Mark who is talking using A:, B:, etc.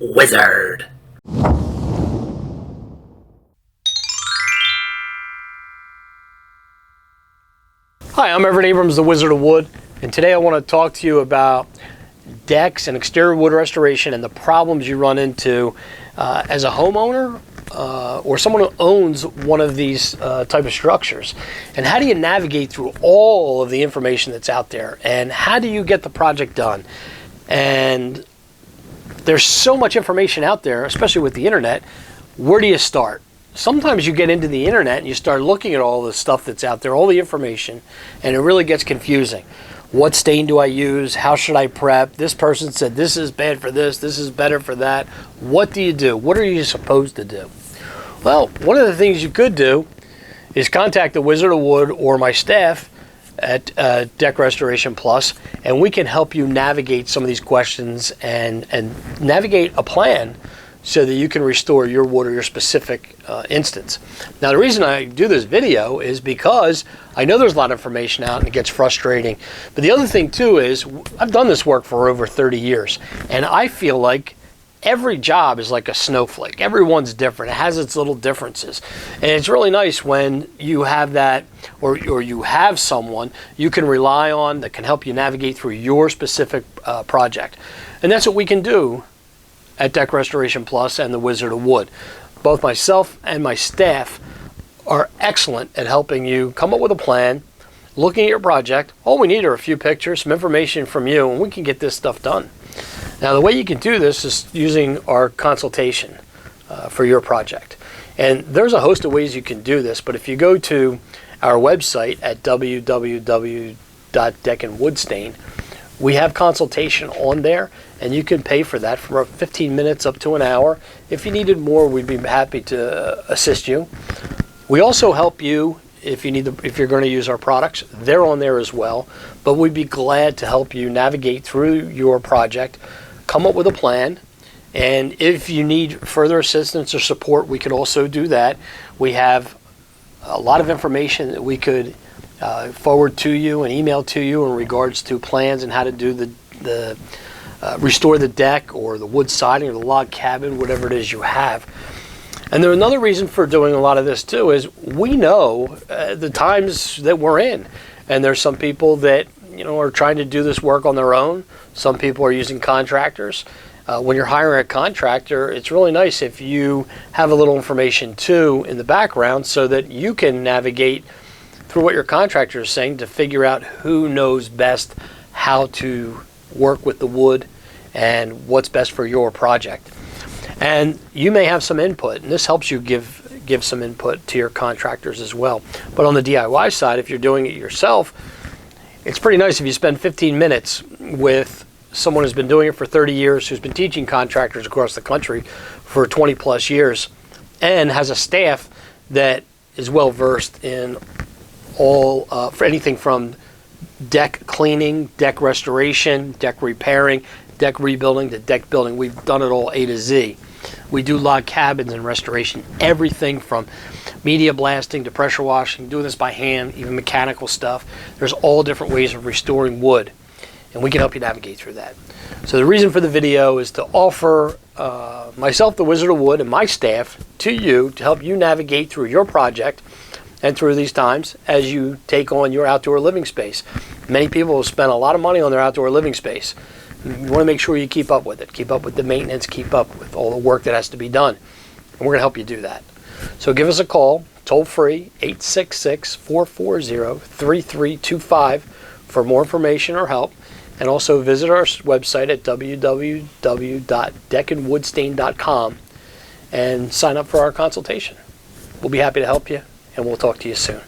A: Wizard.
B: Hi, I'm Everett Abrams, the Wizard of Wood, and today I want to talk to you about decks and exterior wood restoration and the problems you run into as a homeowner or someone who owns one of these type of structures. And how do you navigate through all of the information that's out there, and how do you get the project done? And there's so much information out there, especially with the internet. Where do you start? Sometimes you get into the internet and you start looking at all the stuff that's out there, all the information, and it really gets confusing. What stain do I use? How should I prep? This person said this is bad for this is better for that. What do you do? What are you supposed to do? Well, one of the things you could do is contact the Wizard of Wood or my staff at Deck Restoration Plus, and we can help you navigate some of these questions and navigate a plan so that you can restore your wood or your specific instance. Now, the reason I do this video is because I know there's a lot of information out and it gets frustrating. But the other thing too is I've done this work for over 30 years, and I feel like every job is like a snowflake. Everyone's different. It has its little differences. And it's really nice when you have that, or you have someone you can rely on that can help you navigate through your specific project. And that's what we can do at Deck Restoration Plus and the Wizard of Wood. Both myself and my staff are excellent at helping you come up with a plan, looking at your project. All we need are a few pictures, some information from you, and we can get this stuff done. Now, the way you can do this is using our consultation for your project. And there's a host of ways you can do this, but if you go to our website at www.deckandwoodstain, we have consultation on there, and you can pay for that from 15 minutes up to an hour. If you needed more, we'd be happy to assist you. We also help you if you're going to use our products. They're on there as well, but we'd be glad to help you navigate through your project, come up with a plan, and if you need further assistance or support, we can also do that. We have a lot of information that we could forward to you and email to you in regards to plans and how to do the restore the deck or the wood siding or the log cabin, whatever it is you have. And there's another reason for doing a lot of this too is we know the times that we're in, and there's some people that are trying to do this work on their own. Some people are using contractors. When you're hiring a contractor, it's really nice if you have a little information too in the background so that you can navigate through what your contractor is saying to figure out who knows best how to work with the wood and what's best for your project. And you may have some input, and this helps you give some input to your contractors as well. But on the DIY side, if you're doing it yourself, it's pretty nice if you spend 15 minutes with someone who's been doing it for 30 years, who's been teaching contractors across the country for 20 plus years, and has a staff that is well versed in all for anything from deck cleaning, deck restoration, deck repairing, deck rebuilding to deck building. We've done it all A to Z. We do log cabins and restoration, everything from media blasting to pressure washing, doing this by hand, even mechanical stuff. There's all different ways of restoring wood, and we can help you navigate through that. So the reason for the video is to offer myself, the Wizard of Wood, and my staff to you to help you navigate through your project and through these times as you take on your outdoor living space. Many people have spent a lot of money on their outdoor living space. You want to make sure you keep up with it, keep up with the maintenance, keep up with all the work that has to be done. And we're going to help you do that. So give us a call, toll free, 866-440-3325 for more information or help. And also visit our website at www.deckandwoodstain.com and sign up for our consultation. We'll be happy to help you, and we'll talk to you soon.